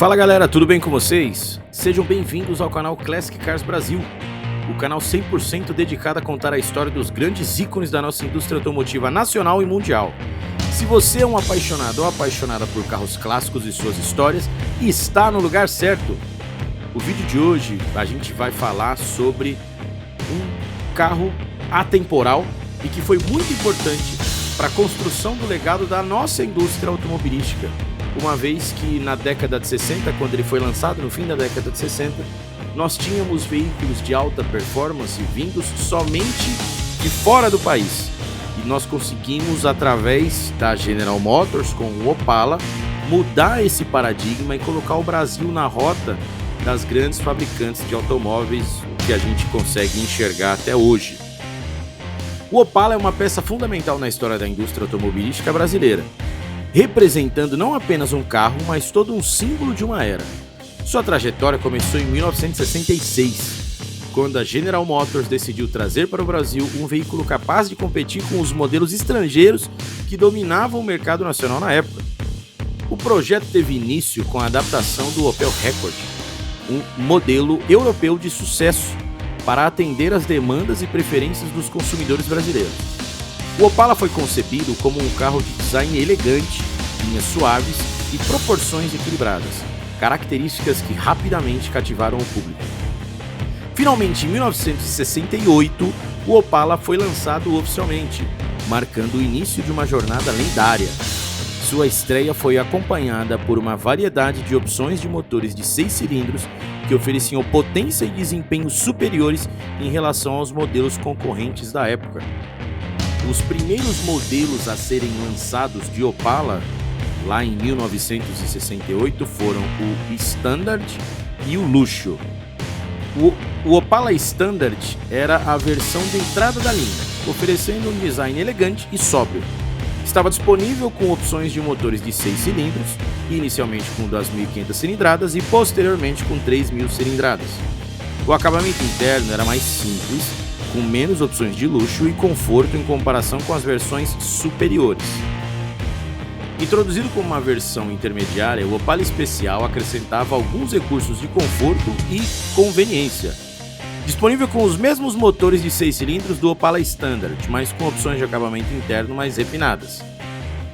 Fala galera, tudo bem com vocês? Sejam bem-vindos ao canal Classic Cars Brasil, o canal 100% dedicado a contar a história dos grandes ícones da nossa indústria automotiva nacional e mundial. Se você é um apaixonado ou apaixonada por carros clássicos e suas histórias, está no lugar certo. O vídeo de hoje a gente vai falar sobre um carro atemporal e que foi muito importante para a construção do legado da nossa indústria automobilística. Uma vez que na década de 60, quando ele foi lançado, no fim da década de 60, nós tínhamos veículos de alta performance vindos somente de fora do país. E nós conseguimos, através da General Motors, com o Opala, mudar esse paradigma e colocar o Brasil na rota das grandes fabricantes de automóveis que a gente consegue enxergar até hoje. O Opala é uma peça fundamental na história da indústria automobilística brasileira, representando não apenas um carro, mas todo um símbolo de uma era. Sua trajetória começou em 1966, quando a General Motors decidiu trazer para o Brasil um veículo capaz de competir com os modelos estrangeiros que dominavam o mercado nacional na época. O projeto teve início com a adaptação do Opel Rekord, um modelo europeu de sucesso para atender às demandas e preferências dos consumidores brasileiros. O Opala foi concebido como um carro de design elegante, linhas suaves e proporções equilibradas, características que rapidamente cativaram o público. Finalmente, em 1968, o Opala foi lançado oficialmente, marcando o início de uma jornada lendária. Sua estreia foi acompanhada por uma variedade de opções de motores de 6 cilindros que ofereciam potência e desempenho superiores em relação aos modelos concorrentes da época. Os primeiros modelos a serem lançados de Opala, lá em 1968, foram o Standard e o Luxo. O Opala Standard era a versão de entrada da linha, oferecendo um design elegante e sóbrio. Estava disponível com opções de motores de 6 cilindros, inicialmente com 2.500 cilindradas e posteriormente com 3.000 cilindradas. O acabamento interno era mais simples, com menos opções de luxo e conforto em comparação com as versões superiores. Introduzido como uma versão intermediária, o Opala Especial acrescentava alguns recursos de conforto e conveniência. Disponível com os mesmos motores de 6 cilindros do Opala Standard, mas com opções de acabamento interno mais refinadas.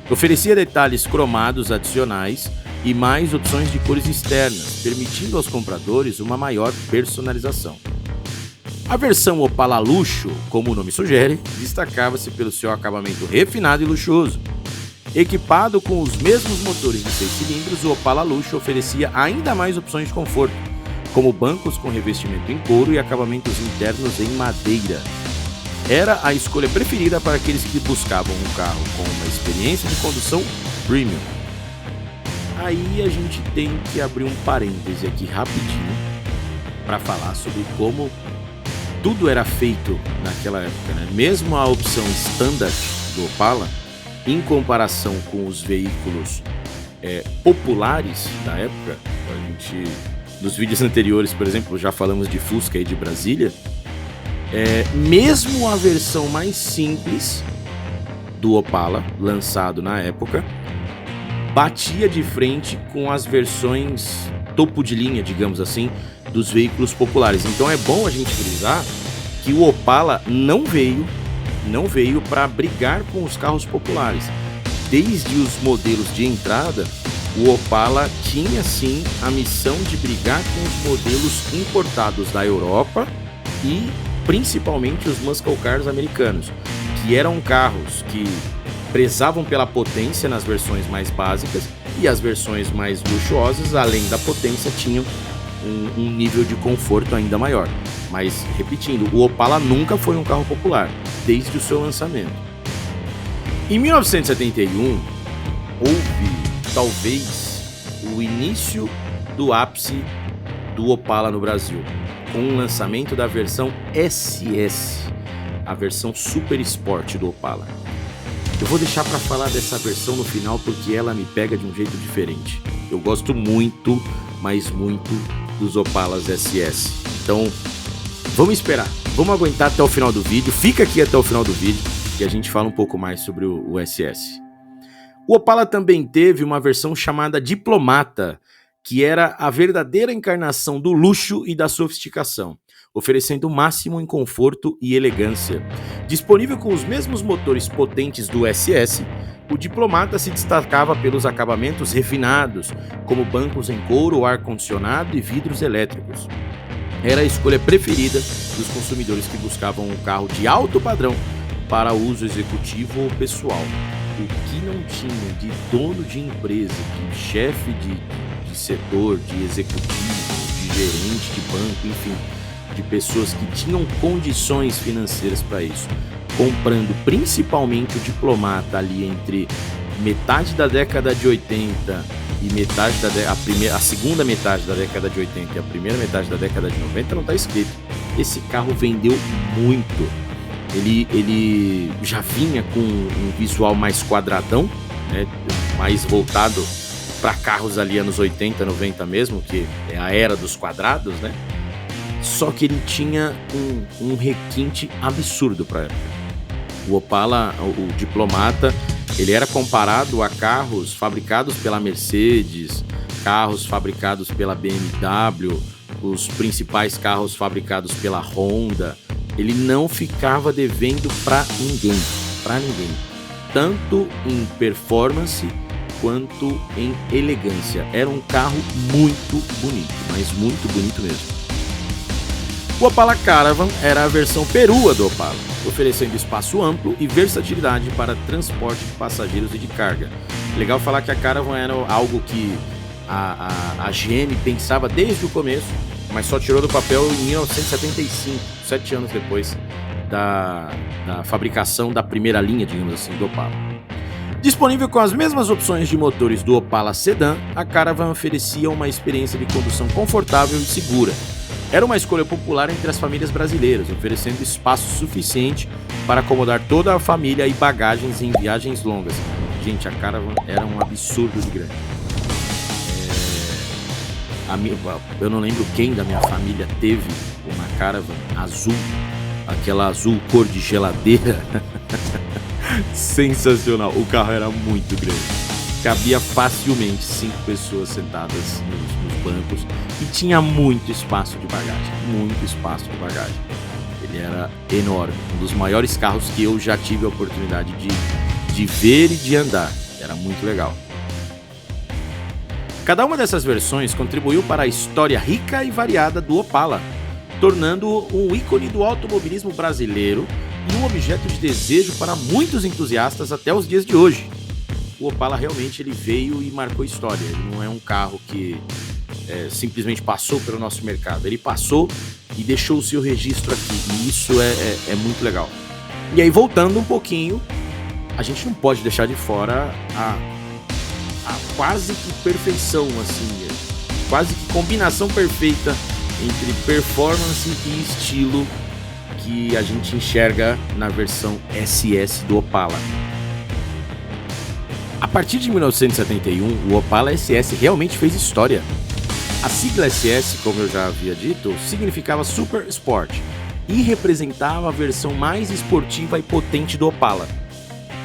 Oferecia detalhes cromados adicionais e mais opções de cores externas, permitindo aos compradores uma maior personalização. A versão Opala Luxo, como o nome sugere, destacava-se pelo seu acabamento refinado e luxuoso. Equipado com os mesmos motores de 6 cilindros, o Opala Luxo oferecia ainda mais opções de conforto, como bancos com revestimento em couro e acabamentos internos em madeira. Era a escolha preferida para aqueles que buscavam um carro com uma experiência de condução premium. Aí a gente tem que abrir um parêntese aqui rapidinho para falar sobre como tudo era feito naquela época, né? Mesmo a opção Standard do Opala, em comparação com os veículos populares da época, a gente, nos vídeos anteriores, por exemplo, já falamos de Fusca e de Brasília, mesmo a versão mais simples do Opala, lançado na época, batia de frente com as versões topo de linha, digamos assim, dos veículos populares. Então é bom a gente frisar que o Opala não veio para brigar com os carros populares. Desde os modelos de entrada, o Opala tinha sim a missão de brigar com os modelos importados da Europa e principalmente os muscle cars americanos, que eram carros que prezavam pela potência nas versões mais básicas, e as versões mais luxuosas, além da potência, tinham um nível de conforto ainda maior. Mas, repetindo, o Opala nunca foi um carro popular, desde o seu lançamento. Em 1971, houve, talvez, o início do ápice do Opala no Brasil, com o lançamento da versão SS, a versão Super Sport do Opala. Eu vou deixar para falar dessa versão no final porque ela me pega de um jeito diferente. Eu gosto muito, mas muito, dos Opalas SS. Então, vamos esperar, vamos aguentar até o final do vídeo, fica aqui até o final do vídeo e a gente fala um pouco mais sobre o SS. O Opala também teve uma versão chamada Diplomata, que era a verdadeira encarnação do luxo e da sofisticação, oferecendo o máximo em conforto e elegância. Disponível com os mesmos motores potentes do SS, o Diplomata se destacava pelos acabamentos refinados, como bancos em couro, ar-condicionado e vidros elétricos. Era a escolha preferida dos consumidores que buscavam um carro de alto padrão para uso executivo ou pessoal. O que não tinha de dono de empresa, de chefe de setor, de executivo, de gerente de banco, enfim, de pessoas que tinham condições financeiras para isso, comprando principalmente o Diplomata ali entre metade da década de 80 e metade a segunda metade da década de 80 e a primeira metade da década de 90, não está escrito. Esse carro vendeu muito. Ele já vinha com um visual mais quadradão, né, mais voltado para carros ali anos 80, 90 mesmo, que é a era dos quadrados, né? Só que ele tinha um requinte absurdo para a época. O Opala, o Diplomata, ele era comparado a carros fabricados pela Mercedes, carros fabricados pela BMW, os principais carros fabricados pela Honda. Ele não ficava devendo para ninguém, tanto em performance quanto em elegância. Era um carro muito bonito, mas muito bonito mesmo. O Opala Caravan era a versão perua do Opala, oferecendo espaço amplo e versatilidade para transporte de passageiros e de carga. Legal falar que a Caravan era algo que a GM pensava desde o começo, mas só tirou do papel em 1975, 7 anos depois da fabricação da primeira linha, digamos assim, do Opala. Disponível com as mesmas opções de motores do Opala Sedan, a Caravan oferecia uma experiência de condução confortável e segura. Era uma escolha popular entre as famílias brasileiras, oferecendo espaço suficiente para acomodar toda a família e bagagens em viagens longas. Gente, a Caravan era um absurdo de grande. Eu não lembro quem da minha família teve uma Caravan azul, aquela azul cor de geladeira. Sensacional, o carro era muito grande, cabia facilmente 5 pessoas sentadas nos bancos e tinha muito espaço de bagagem, ele era enorme, um dos maiores carros que eu já tive a oportunidade de ver e de andar, era muito legal. Cada uma dessas versões contribuiu para a história rica e variada do Opala, tornando-o um ícone do automobilismo brasileiro e um objeto de desejo para muitos entusiastas até os dias de hoje. O Opala realmente ele veio e marcou história, ele não é um carro que simplesmente passou pelo nosso mercado, ele passou e deixou o seu registro aqui, e isso é muito legal. E aí, voltando um pouquinho, a gente não pode deixar de fora a quase que perfeição, assim, quase que combinação perfeita entre performance e estilo que a gente enxerga na versão SS do Opala. A partir de 1971, o Opala SS realmente fez história. A sigla SS, como eu já havia dito, significava Super Sport e representava a versão mais esportiva e potente do Opala.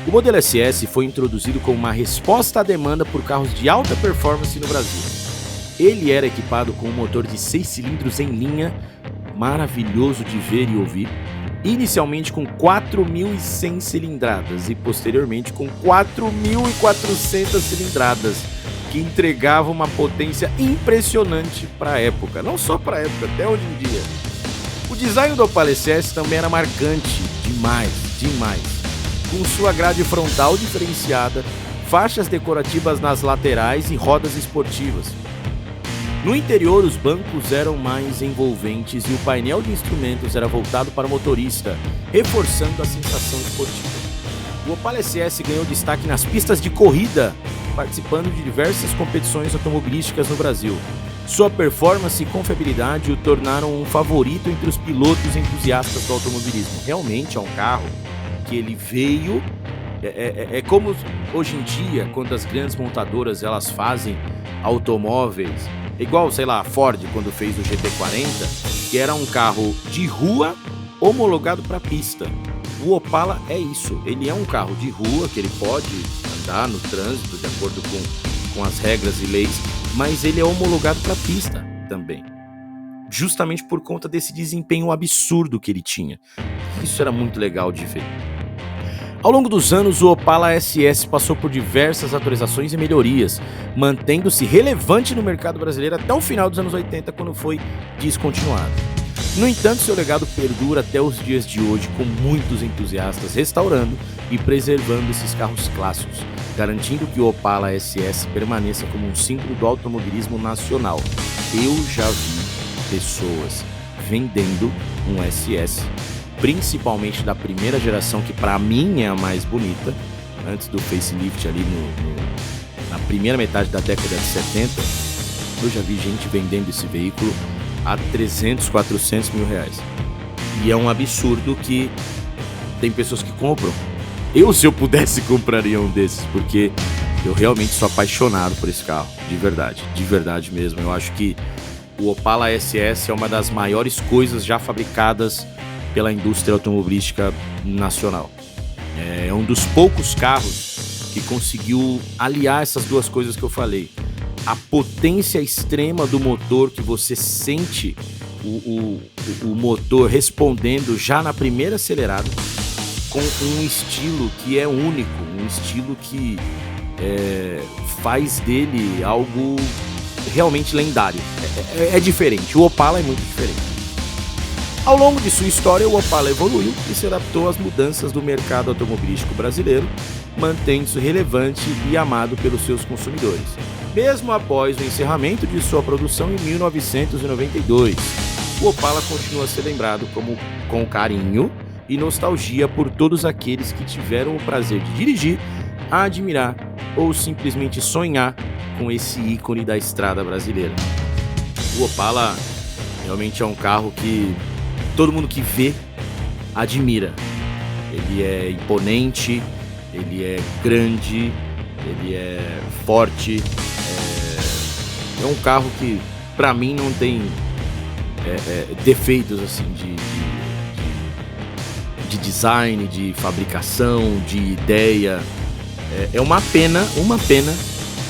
O modelo SS foi introduzido como uma resposta à demanda por carros de alta performance no Brasil. Ele era equipado com um motor de 6 cilindros em linha, maravilhoso de ver e ouvir, inicialmente com 4.100 cilindradas e posteriormente com 4.400 cilindradas, que entregava uma potência impressionante para a época, não só para a época, até hoje em dia. O design do Opala SS também era marcante, demais, com sua grade frontal diferenciada, faixas decorativas nas laterais e rodas esportivas. No interior, os bancos eram mais envolventes e o painel de instrumentos era voltado para o motorista, reforçando a sensação esportiva. O Opala SS ganhou destaque nas pistas de corrida, participando de diversas competições automobilísticas no Brasil. Sua performance e confiabilidade o tornaram um favorito entre os pilotos entusiastas do automobilismo. Realmente é um carro que ele veio... É como hoje em dia, quando as grandes montadoras elas fazem automóveis, igual, sei lá, a Ford quando fez o GT40, que era um carro de rua homologado para pista. O Opala é isso, ele é um carro de rua que ele pode andar no trânsito de acordo com com as regras e leis, mas ele é homologado para pista também. Justamente por conta desse desempenho absurdo que ele tinha. Isso era muito legal de ver. Ao longo dos anos, o Opala SS passou por diversas atualizações e melhorias, mantendo-se relevante no mercado brasileiro até o final dos anos 80, quando foi descontinuado. No entanto, seu legado perdura até os dias de hoje, com muitos entusiastas restaurando e preservando esses carros clássicos, garantindo que o Opala SS permaneça como um símbolo do automobilismo nacional. Eu já vi pessoas vendendo um SS, principalmente da primeira geração, que para mim é a mais bonita, antes do facelift ali na primeira metade da década de 70, eu já vi gente vendendo esse veículo a 300, 400 mil reais. E é um absurdo que tem pessoas que compram. Eu, se eu pudesse, compraria um desses, porque eu realmente sou apaixonado por esse carro, de verdade mesmo. Eu acho que o Opala SS é uma das maiores coisas já fabricadas pela indústria automobilística nacional. É um dos poucos carros que conseguiu aliar essas duas coisas que eu falei. A potência extrema do motor, que você sente o motor respondendo já na primeira acelerada, com um estilo que é único, um estilo que faz dele algo realmente lendário. É diferente, o Opala é muito diferente. Ao longo de sua história, o Opala evoluiu e se adaptou às mudanças do mercado automobilístico brasileiro, mantendo-se relevante e amado pelos seus consumidores, mesmo após o encerramento de sua produção em 1992. O Opala continua a ser lembrado com carinho e nostalgia por todos aqueles que tiveram o prazer de dirigir, admirar ou simplesmente sonhar com esse ícone da estrada brasileira. O Opala realmente é um carro que todo mundo que vê admira. Ele é imponente, ele é grande, ele é forte. É um carro que, pra mim, não tem defeitos assim de design, de fabricação, de ideia. É uma pena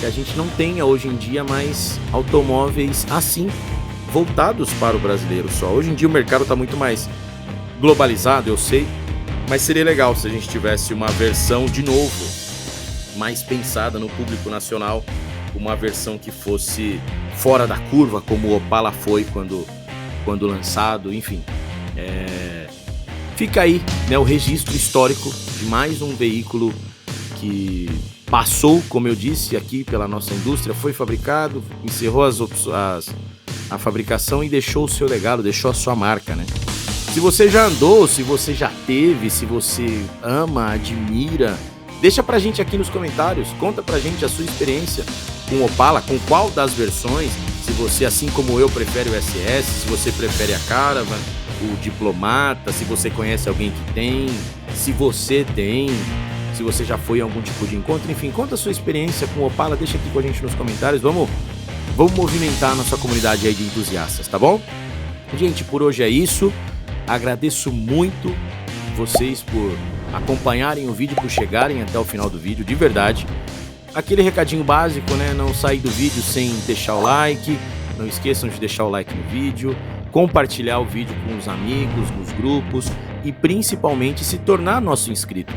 que a gente não tenha hoje em dia mais automóveis assim, voltados para o brasileiro só. Hoje em dia o mercado está muito mais globalizado, eu sei, mas seria legal se a gente tivesse uma versão de novo, mais pensada no público nacional, uma versão que fosse fora da curva, como o Opala foi quando lançado, enfim. Fica aí, né, o registro histórico de mais um veículo que passou, como eu disse, aqui pela nossa indústria, foi fabricado, encerrou a fabricação e deixou o seu legado, deixou a sua marca, né? Se você já andou, se você já teve, se você ama, admira, deixa pra gente aqui nos comentários, conta pra gente a sua experiência com o Opala, com qual das versões, se você, assim como eu, prefere o SS, se você prefere a Caravan, o Diplomata, se você conhece alguém que tem, se você tem, se você já foi em algum tipo de encontro, enfim, conta a sua experiência com o Opala, deixa aqui com a gente nos comentários, vamos movimentar a nossa comunidade aí de entusiastas, tá bom? Gente, por hoje é isso. Agradeço muito vocês por acompanharem o vídeo, por chegarem até o final do vídeo, de verdade. Aquele recadinho básico, né? Não sair do vídeo sem deixar o like. Não esqueçam de deixar o like no vídeo, compartilhar o vídeo com os amigos, nos grupos e principalmente se tornar nosso inscrito.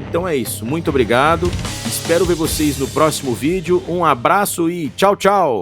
Então é isso, muito obrigado. Espero ver vocês no próximo vídeo. Um abraço e tchau, tchau!